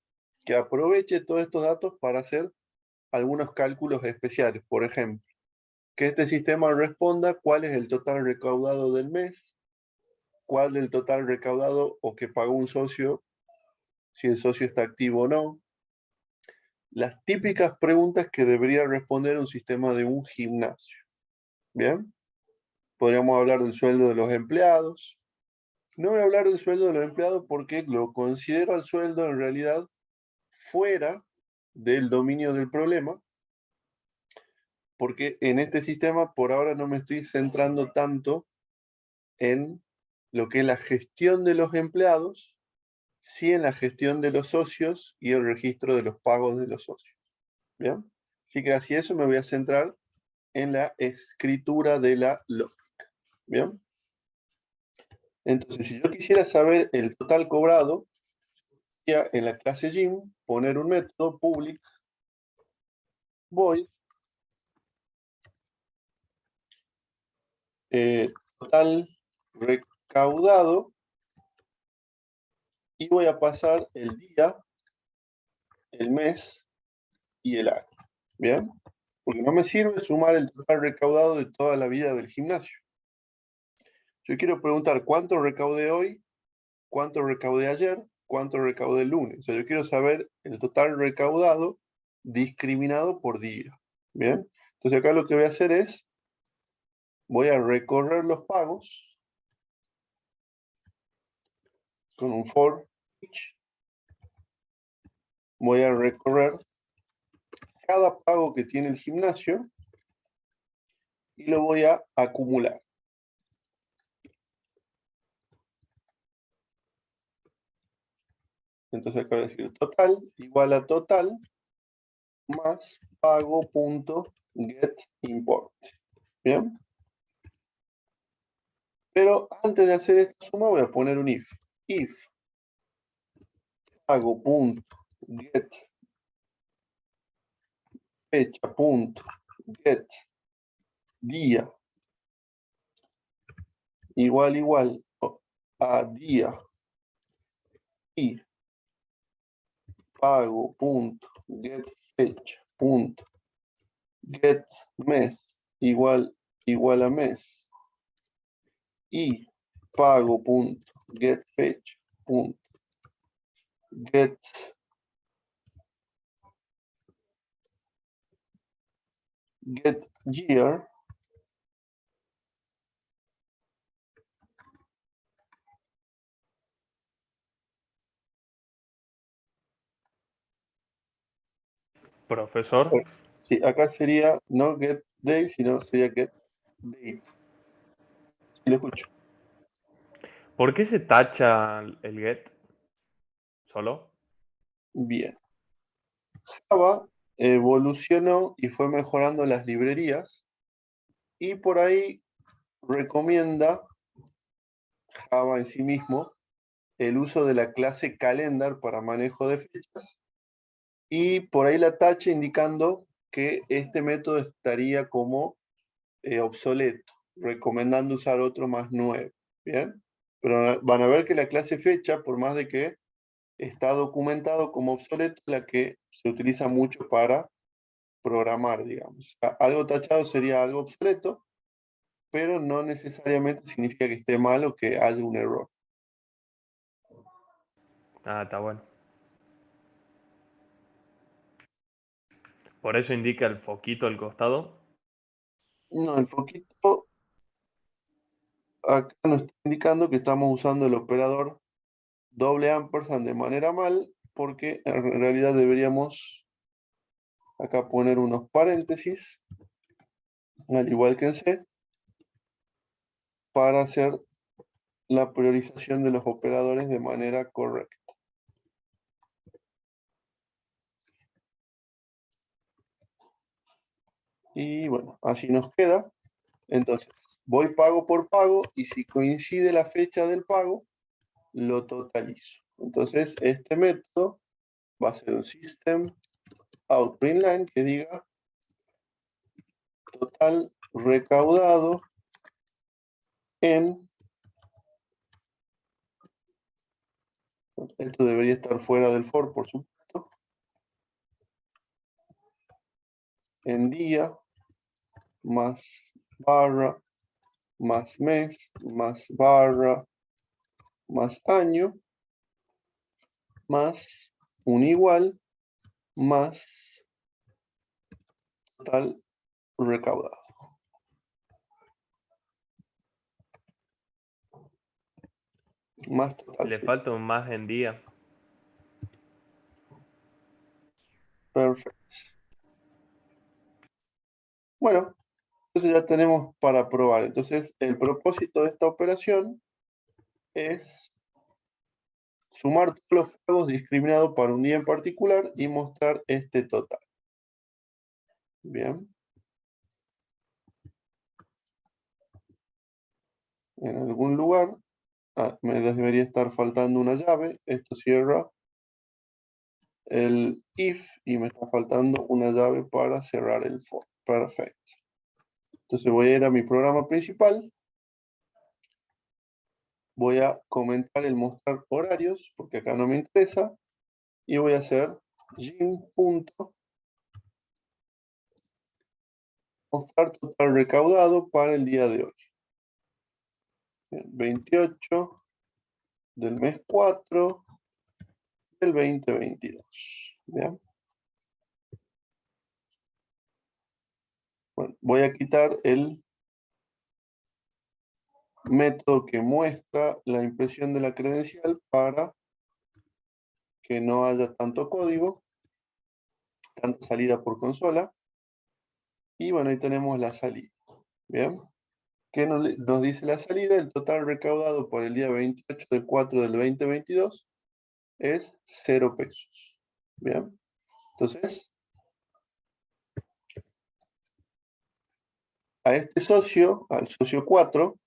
que aproveche todos estos datos para hacer algunos cálculos especiales. Por ejemplo, que este sistema responda cuál es el total recaudado del mes, cuál del total recaudado o que pagó un socio, si el socio está activo o no. Las típicas preguntas que debería responder un sistema de un gimnasio. ¿Bien? Podríamos hablar del sueldo de los empleados. No voy a hablar del sueldo de los empleados porque lo considero al sueldo en realidad fuera del dominio del problema, porque en este sistema por ahora no me estoy centrando tanto en lo que es la gestión de los empleados, sí en la gestión de los socios y el registro de los pagos de los socios. ¿Bien? Así que hacia eso me voy a centrar en la escritura de la lógica. ¿Bien? Entonces, si yo quisiera saber el total cobrado, ya en la clase gym poner un método public void total recaudado y voy a pasar el día, el mes y el año. ¿Bien? Porque no me sirve sumar el total recaudado de toda la vida del gimnasio. Yo quiero preguntar cuánto recaudé hoy, cuánto recaudé ayer, cuánto recaudé el lunes. O sea, yo quiero saber el total recaudado discriminado por día. ¿Bien? Entonces acá lo que voy a hacer es, voy a recorrer los pagos con un for each. Voy a recorrer cada pago que tiene el gimnasio y lo voy a acumular. Entonces acá voy a decir total igual a total más pago.getImport. ¿Bien? Pero antes de hacer esta suma voy a poner un if. If pago.get fecha.get día igual a día y pago.get fecha.get mes igual a mes y pago.get fecha.get year Profesor, sí, acá sería no get day, sino sería get date. Sí, lo escucho. ¿por qué se tacha el get solo? Bien. Java evolucionó y fue mejorando las librerías y por ahí recomienda Java en sí mismo el uso de la clase calendar para manejo de fechas y por ahí la tacha indicando que este método estaría como obsoleto, recomendando usar otro más nuevo. ¿Bien? Pero van a ver que la clase fecha, por más de que está documentado como obsoleto, es la que se utiliza mucho para programar, digamos. Algo tachado sería algo obsoleto, pero no necesariamente significa que esté mal o que haya un error. Ah, está bueno. Por eso indica el foquito al costado. No, el foquito acá nos está indicando que estamos usando el operador doble ampersand de manera mal, porque en realidad deberíamos acá poner unos paréntesis, al igual que en C, para hacer la priorización de los operadores de manera correcta. Y bueno, así nos queda. Entonces, voy pago por pago y si coincide la fecha del pago, lo totalizo. Entonces, este método va a ser un system out line que diga total recaudado en... Esto debería estar fuera del for, por supuesto. En día, más barra, más mes, más barra, más año, más un igual, más total recaudado. Más total. Le falta un más en día. Perfecto. Bueno, entonces ya tenemos para probar. Entonces, el propósito de esta operación es sumar todos los pagos discriminados para un día en particular y mostrar este total. Bien. En algún lugar me debería estar faltando una llave. Esto cierra el if y me está faltando una llave para cerrar el for. Perfecto. Entonces voy a ir a mi programa principal. Voy a comentar el mostrar horarios, porque acá no me interesa. Y voy a hacer mostrar total recaudado para el día de hoy. 28 del mes 4 del 2022. ¿Bien? Bueno, voy a quitar el método que muestra la impresión de la credencial para que no haya tanto código, tanta salida por consola. Y bueno, ahí tenemos la salida. Bien. ¿Qué nos dice la salida? El total recaudado por el día 28 del 4 del 2022 es 0 pesos. Bien. Entonces, a este socio, al socio 4,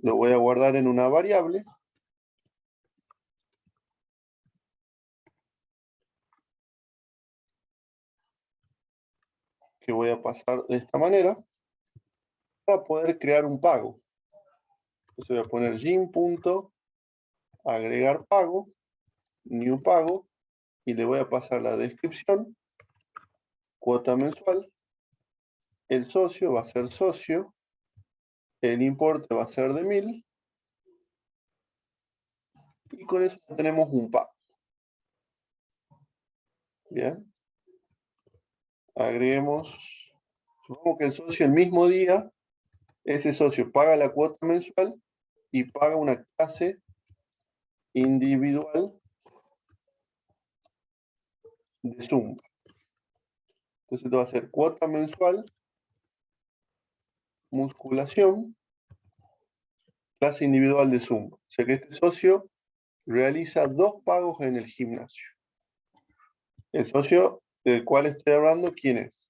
lo voy a guardar en una variable. Que voy a pasar de esta manera para poder crear un pago. Entonces voy a poner gin.agregar pago, new pago, y le voy a pasar la descripción, cuota mensual, el socio va a ser socio, el importe va a ser de 1000, y con eso ya tenemos un pago. Bien. Agreguemos, supongamos que el socio el mismo día, ese socio paga la cuota mensual y paga una clase individual de Zumba. Entonces esto va a ser cuota mensual, musculación, clase individual de Zumba. O sea que este socio realiza 2 pagos en el gimnasio. El socio del cual estoy hablando, ¿quién es?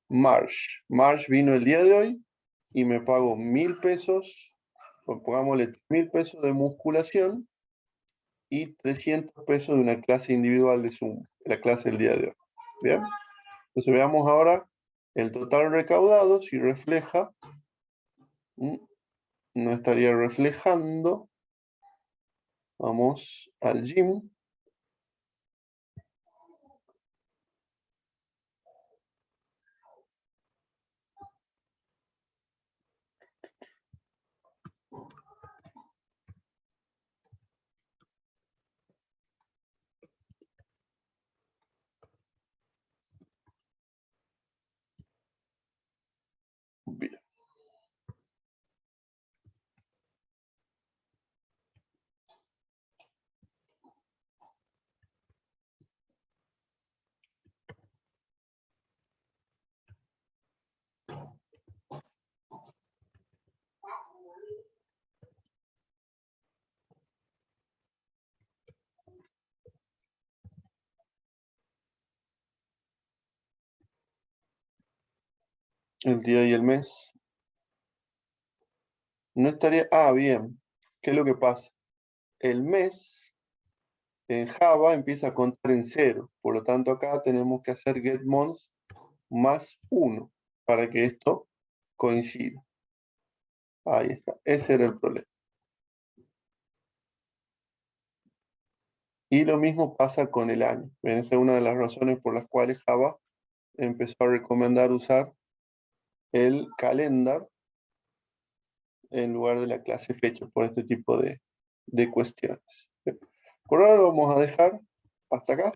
Marsh. Marsh vino el día de hoy y me pagó 1000 pesos, pongámosle 1000 pesos de musculación y 300 pesos de una clase individual de Zumba, la clase del día de hoy. ¿Bien? Entonces veamos ahora el total recaudado, si refleja, no estaría reflejando. Vamos al gym. Bien. El día y el mes. No estaría... Ah, bien. ¿Qué es lo que pasa? El mes en Java empieza a contar en 0. Por lo tanto, acá tenemos que hacer getMonths más 1 para que esto coincida. Ahí está. Ese era el problema. Y lo mismo pasa con el año. Esa es una de las razones por las cuales Java empezó a recomendar usar el calendar en lugar de la clase fecha por este tipo de cuestiones. Por ahora lo vamos a dejar hasta acá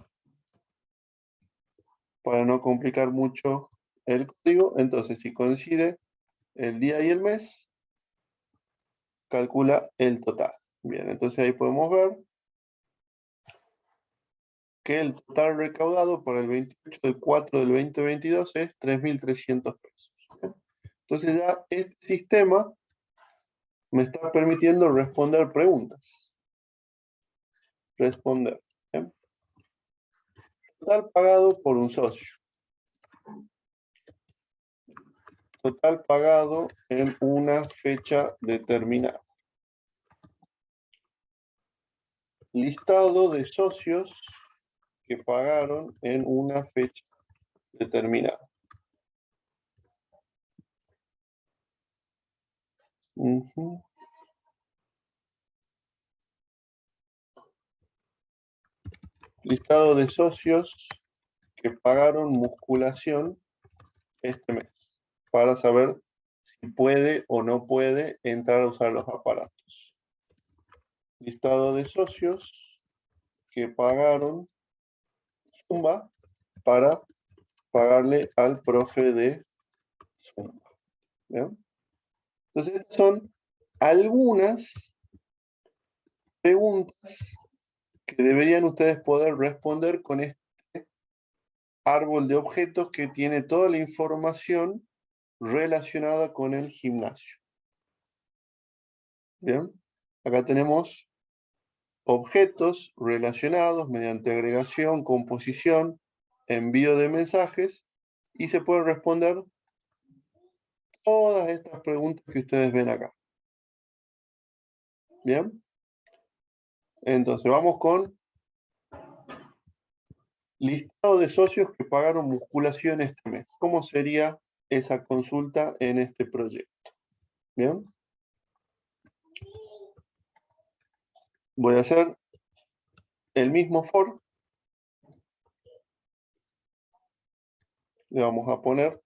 para no complicar mucho el código. Entonces, si coincide el día y el mes, calcula el total. Bien, entonces ahí podemos ver que el total recaudado por el 28 del 4 del 2022 es 3.300 pesos. Entonces ya este sistema me está permitiendo responder preguntas. Responder. ¿Bien? Total pagado por un socio. Total pagado en una fecha determinada. Listado de socios que pagaron en una fecha determinada. Listado de socios que pagaron musculación este mes, para saber si puede o no puede entrar a usar los aparatos. Listado de socios que pagaron Zumba para pagarle al profe de Zumba. ¿Bien? Entonces, estas son algunas preguntas que deberían ustedes poder responder con este árbol de objetos que tiene toda la información relacionada con el gimnasio. Bien, acá tenemos objetos relacionados mediante agregación, composición, envío de mensajes, y se pueden responder todas estas preguntas que ustedes ven acá. Bien, entonces vamos con listado de socios que pagaron musculación este mes. ¿Cómo sería esa consulta en este proyecto? Bien, voy a hacer el mismo for. Le vamos a poner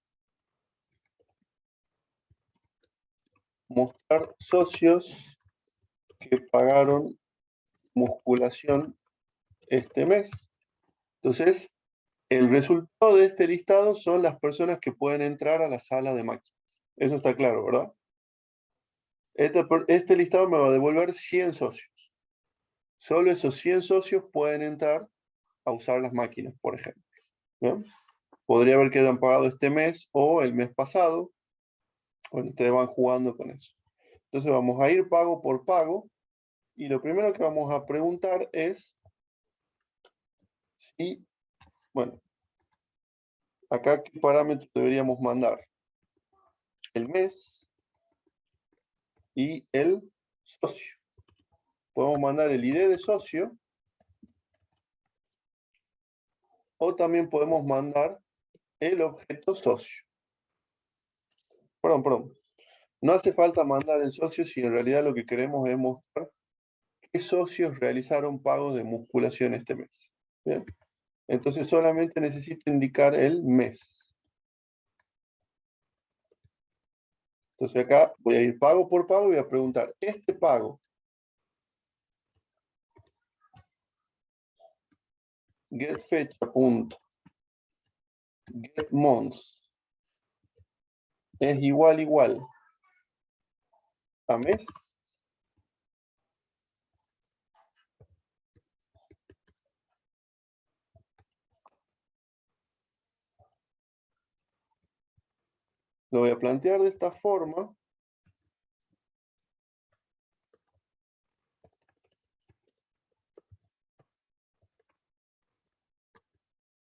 mostrar socios que pagaron musculación este mes. Entonces, el resultado de este listado son las personas que pueden entrar a la sala de máquinas. Eso está claro, ¿verdad? Este listado me va a devolver 100 socios. Solo esos 100 socios pueden entrar a usar las máquinas, por ejemplo. ¿Bien? Podría haber que hayan pagado este mes o el mes pasado, cuando ustedes van jugando con eso. Entonces vamos a ir pago por pago, y lo primero que vamos a preguntar es si, bueno, acá qué parámetros deberíamos mandar. El mes y el socio. Podemos mandar el ID de socio, o también podemos mandar el objeto socio. Perdón. No hace falta mandar el socio si en realidad lo que queremos es mostrar qué socios realizaron pagos de musculación este mes. ¿Bien? Entonces solamente necesito indicar el mes. Entonces acá voy a ir pago por pago y voy a preguntar, este pago, getFecha.getMonths es igual a mes. Lo voy a plantear de esta forma.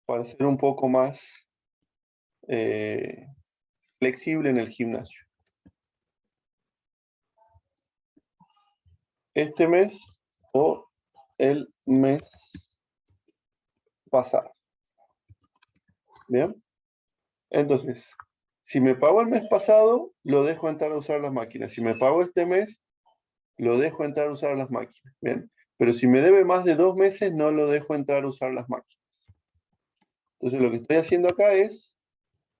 Para ser un poco más flexible en el gimnasio. Este mes o el mes pasado. ¿Bien? Entonces, si me pago el mes pasado, lo dejo entrar a usar las máquinas. Si me pago este mes, lo dejo entrar a usar las máquinas. ¿Bien? Pero si me debe más de 2 meses, no lo dejo entrar a usar las máquinas. Entonces, lo que estoy haciendo acá es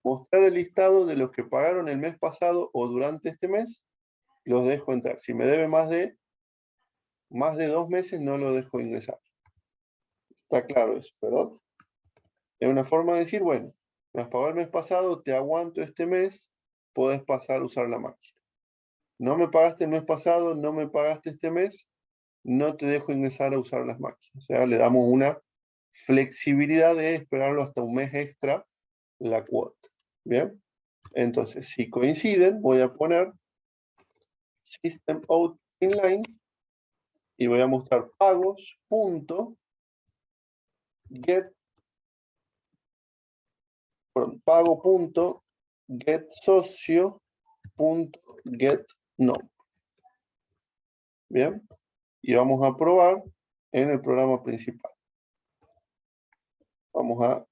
mostrar el listado de los que pagaron el mes pasado o durante este mes, los dejo entrar. Si me debe más de 2 meses, no lo dejo ingresar. Está claro eso, ¿verdad? Es una forma de decir, bueno, me has pagado el mes pasado, te aguanto este mes, podés pasar a usar la máquina. No me pagaste el mes pasado, no me pagaste este mes, no te dejo ingresar a usar las máquinas. O sea, le damos una flexibilidad de esperarlo hasta un mes extra la cuota. ¿Bien? Entonces, si coinciden, voy a poner System Out Inline y voy a mostrar pagos, punto, get, pago, punto, get socio, punto, get no. Bien, y vamos a probar en el programa principal. Vamos a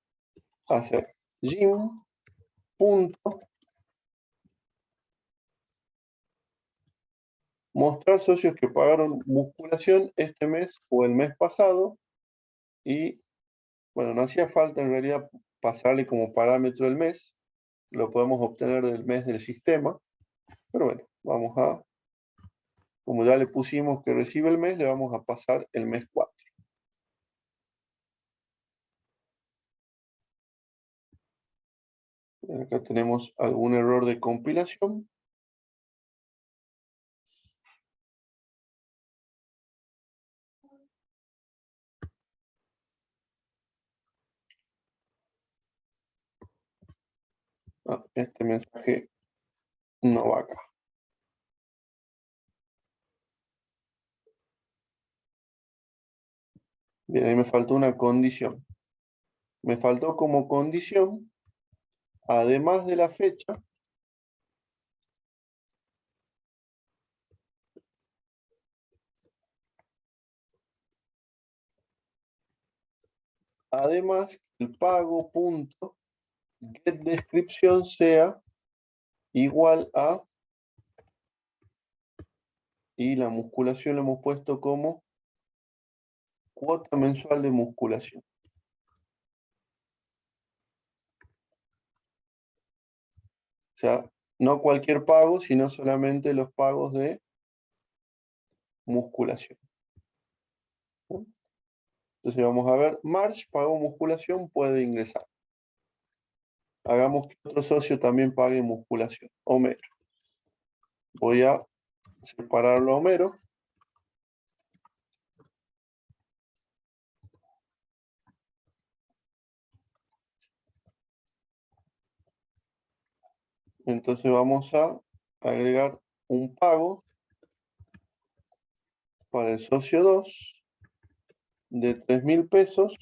hacer gym, punto, mostrar socios que pagaron musculación este mes o el mes pasado y, bueno, no hacía falta en realidad pasarle como parámetro el mes, lo podemos obtener del mes del sistema, pero bueno, vamos a, como ya le pusimos que recibe el mes, le vamos a pasar el mes 4. Acá tenemos algún error de compilación. Este mensaje no va acá. Bien, ahí me faltó una condición. Me faltó como condición, además de la fecha, además el pago punto get descripción sea igual a, y la musculación lo hemos puesto como cuota mensual de musculación. O sea, no cualquier pago, sino solamente los pagos de musculación. Entonces vamos a ver, March, pago musculación, puede ingresar. Hagamos que otro socio también pague musculación. Homero. Voy a separarlo a Homero. Entonces vamos a agregar un pago para el socio 2 de 3.000 pesos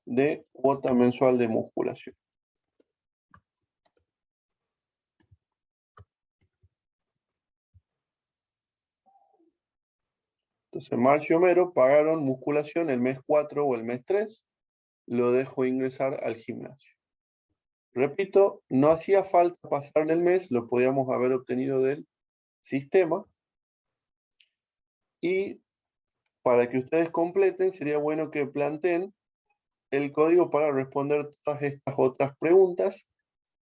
de cuota mensual de musculación. Entonces, Marcio y Homero pagaron musculación el mes 4 o el mes 3. Lo dejo ingresar al gimnasio. Repito, no hacía falta pasarle el mes, lo podíamos haber obtenido del sistema. Y para que ustedes completen, sería bueno que planteen el código para responder todas estas otras preguntas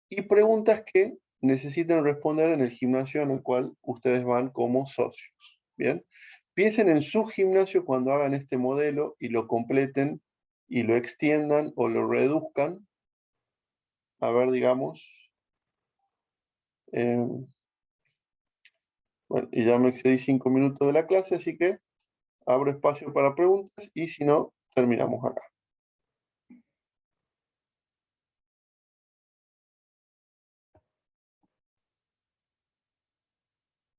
y preguntas que necesiten responder en el gimnasio en el cual ustedes van como socios. Bien, piensen en su gimnasio cuando hagan este modelo y lo completen y lo extiendan o lo reduzcan. A ver, digamos, bueno, y ya me excedí 5 minutos de la clase, así que abro espacio para preguntas y si no, terminamos acá.